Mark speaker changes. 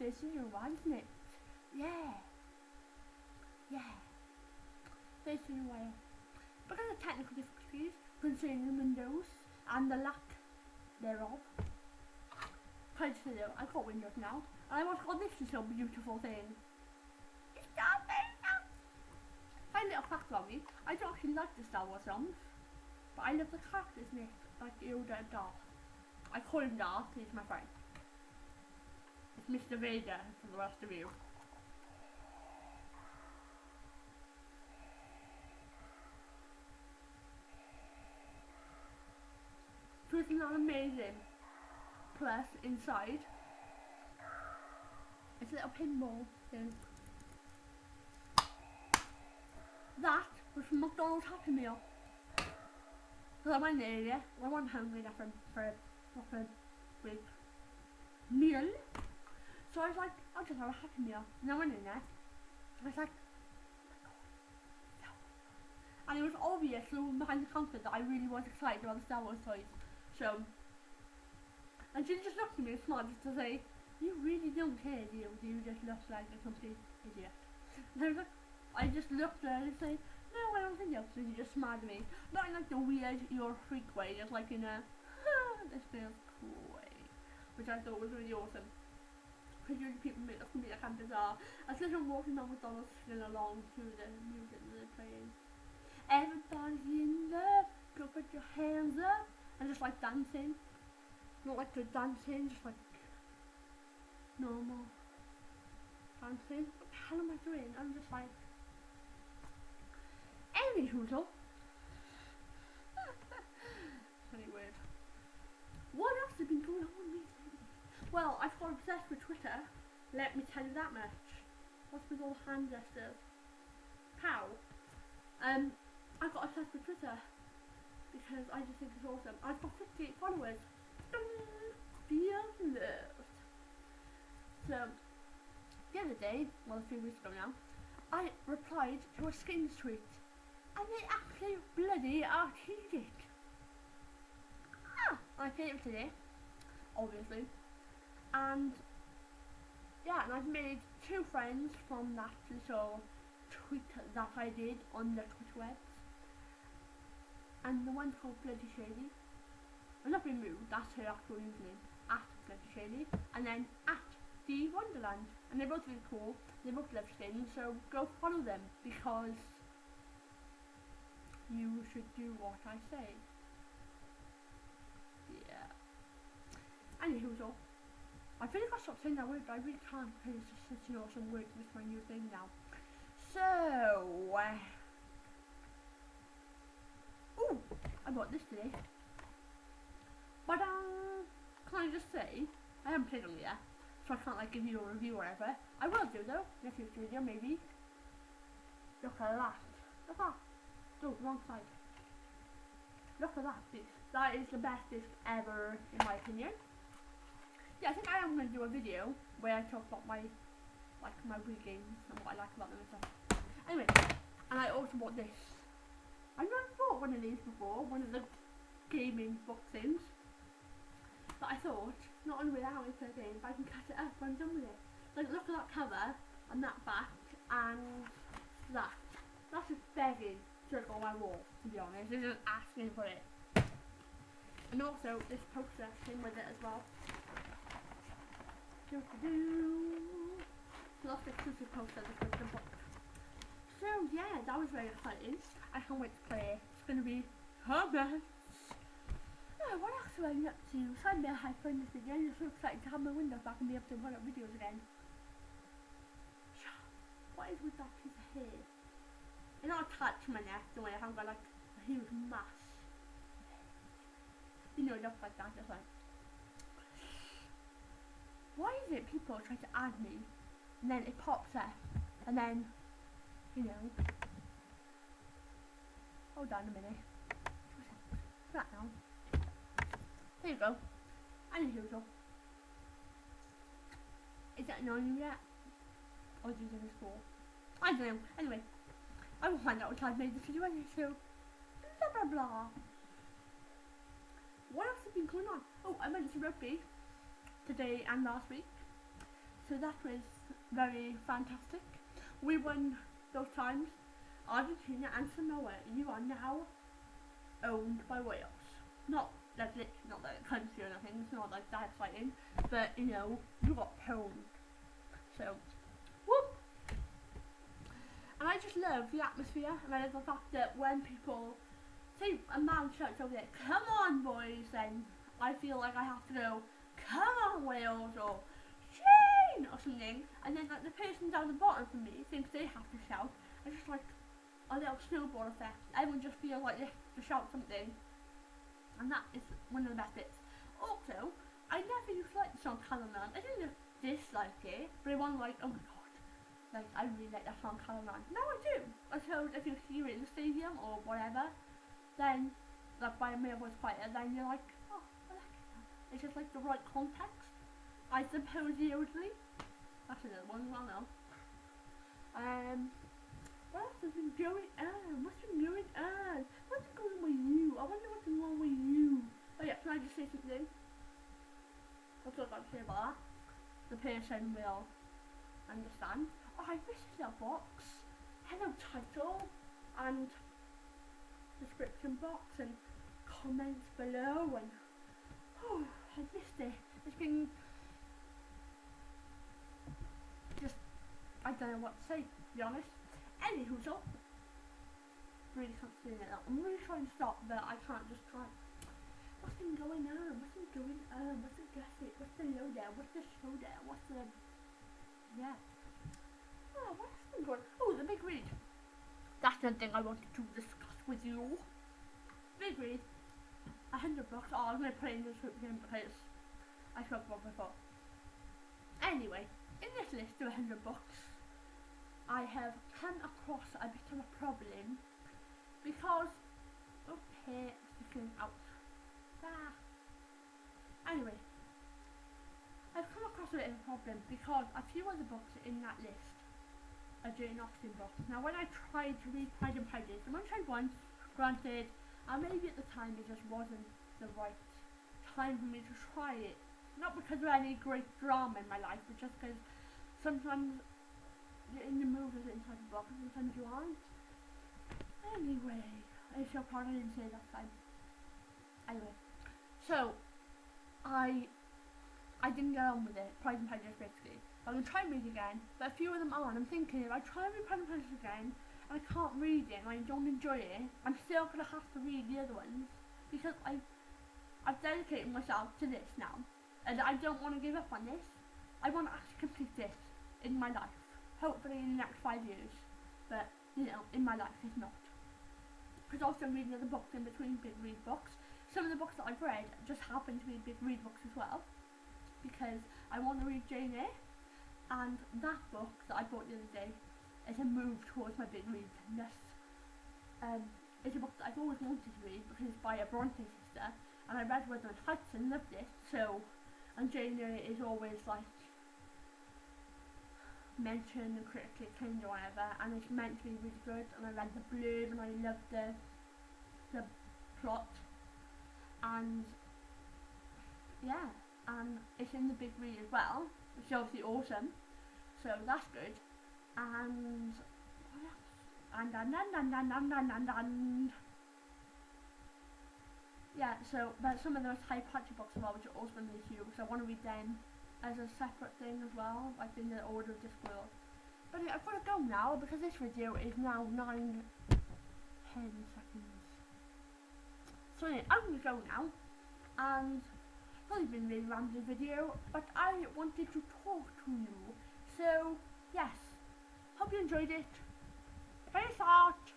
Speaker 1: this is your one, isn't it? Yeah. Yeah. This is why. Because of technical difficulties concerning Windows and the lack thereof. I got Windows now, and I want to call this little beautiful thing. It's Darth Vader! Find little fact about me, I don't actually like the Star Wars films, but I love the characters in it, like Yoda and Darth. I call him Darth, he's my friend. It's Mr. Vader for the rest of you. So isn't that amazing? Plus, inside, it's a little pinball thing. That was from McDonald's Happy Meal. Because I went there, yeah, I wasn't hungry enough for a proper big meal. So I was like, I'll just have a Happy Meal. And I went in there, I was like, and it was obvious from behind the counter that I really was excited about the Star Wars toys. So, and she just looked at me and smiled just to say, you really don't care, do you? You just look like a complete idiot. And I just looked at her and said, no, I don't think so. So she just smiled at me. Not in like the weird, you're a freak way, just like in a, this feels cool way. Which I thought was really awesome. Because usually people make look at me like I'm bizarre. I was literally walking down McDonald's singing along to the music that they're playing. Everybody in love, go put your hands up. And just like dancing. Not like good dancing, just like normal dancing. What the hell am I doing? I'm just like, anywho, very weird. What else has been going on with me lately? Well, I've got obsessed with Twitter. Let me tell you that much. What's with all the hand gestures? Pow. I got obsessed with Twitter because I just think it's awesome. I've got 58 followers. Feel loved. So, the other day, well a few weeks ago now, I replied to a Skins tweet and they actually bloody RT'd it. I came it today, obviously, and yeah, and I've made 2 friends from that little tweet that I did on the Twitterwebs, and the one's called Bloody Shady. I'm not being rude, that's her actual username, at Bloody Shady, and then at the Wonderland, and they're both really cool, they both love Skins, so go follow them, because you should do what I say. Yeah. Anywho, so I really got to stop saying that word, but I really can't, because it's just such an awesome word, it's my new thing now. So, ooh, I bought this today. But can I just say, I haven't played on it yet, so I can't like give you a review or whatever. I will do though, in a future video maybe. Look at that. Look at that. Oh, wrong side. Look at that disc. That is the best disc ever, in my opinion. Yeah, I think I am going to do a video where I talk about my Wii games and what I like about them and stuff. Anyway, and I also bought this. I've never bought one of these before, one of the gaming box things. But I thought, not only will I have it for a game, but I can cut it up when I'm done with it. Like, look at that cover, and that back, and that. That's just begging to go on my wall, to be honest. It's just asking for it. And also, this poster came with it as well. Lots of exclusive posters with the box. So yeah, that was very exciting. I can't wait to play it. It's going to be a mess. Oh, what else have I been up to? So I'm very hyped for this video. I'm just so excited to have my windows back and be able to put up videos again. What is with that piece of hair? It's not attached to my neck, the way I haven't got like a huge mass. You know, it looks like that, just like. Why is it people try to add me, and then it pops up, and then, you know, hold on a minute, that now, there you go, and as usual, is that annoying you yet, or do you think it's cool? I don't know, anyway, I will find out what I've made this video anyway, so, blah blah blah. What else has been going on? Oh, I went to Rugby today and last week. So that was very fantastic. We won those times. Argentina and Samoa, you are now owned by Wales. Not like literally not like a country or anything, it's not like that exciting, but you know, you got pwned. So, whoop! And I just love the atmosphere, and I love the fact that when people say a man shouts over there, "Come on boys," then I feel like I have to go, "Come on Wales," or "Shane," or something, and then like the person down the bottom from me thinks they have to shout. It's just like a little snowball effect. Everyone just feels like they have to shout something, and that is one of the best bits. Also, I never used to like the song Calaman. I didn't dislike it, but I wasn't like, oh my god, like I really like that song Calaman. Now I do. I suppose if you hear it in the stadium or whatever, then like by a male voice fighter, then you're like, oh, I like it now. It's just like the right context. I suppose Yodely. That's another one as well now. What else has been going on? What's been going on? What's going on with you? I wonder what's wrong with you. Oh yeah, can I just say something? That's what I've got to say about that. The person will understand. Oh, I missed a little box. Hello title and description box and comments below, and oh, I missed it. It's been just, I don't know what to say, to be honest. Anywho, so really can't say it. I'm really trying to stop, but I can't just try. What's been going on? What's been going on? What's the gossip? What's the lowdown? What's the showdown? What's the oh, what's been going on? Oh, the big read. That's the thing I wanted to discuss with you. Big read. $100. Oh, I'm gonna put it in the description because I spoke about before. Anyway, in this list of $100, I have come across a bit of a problem because okay, sticking out. Anyway, I've come across a bit of a problem because a few other books in that list are Jane Austen books. Now, when I tried to read Pride and Prejudice, I tried once, granted, and maybe at the time it just wasn't the right time for me to try it. Not because of any great drama in my life, but just because sometimes you're in the mood of it inside the book and sometimes you aren't. Anyway, I feel proud I didn't say that time. Anyway, so I didn't get on with it, Pride and Prejudice basically. I'm going to try and read again, but a few of them aren't. I'm thinking if I try and read Pride and Prejudice again and I can't read it and I don't enjoy it, I'm still going to have to read the other ones because I've dedicated myself to this now, and I don't want to give up on this. I want to actually complete this in my life, hopefully in the next 5 years, but you know, in my life if not. Because also I'm reading other books in between big read books. Some of the books that I've read just happen to be big read books as well, because I want to read Jane Eyre, and that book that I bought the other day is a move towards my big readness. It's a book that I've always wanted to read because it's by a Bronte sister, and I read Wuthering Heights and loved it, so, and Jane Eyre is always like mentioned and critically acclaimed or whatever, and it's meant to be really good, and I read the blurb and I loved the plot, and yeah, and it's in the big read as well, which is obviously awesome, so that's good. And what else? And yeah, so but some of those Harry Potter books as well, which are also really huge, because I want to read them as a separate thing as well, like in the order of this world. But yeah, I've got to go now because this video is now 9-10 seconds. So yeah, I'm going to go now, and it's only been a really random video, but I wanted to talk to you. So yes, hope you enjoyed it. Peace out.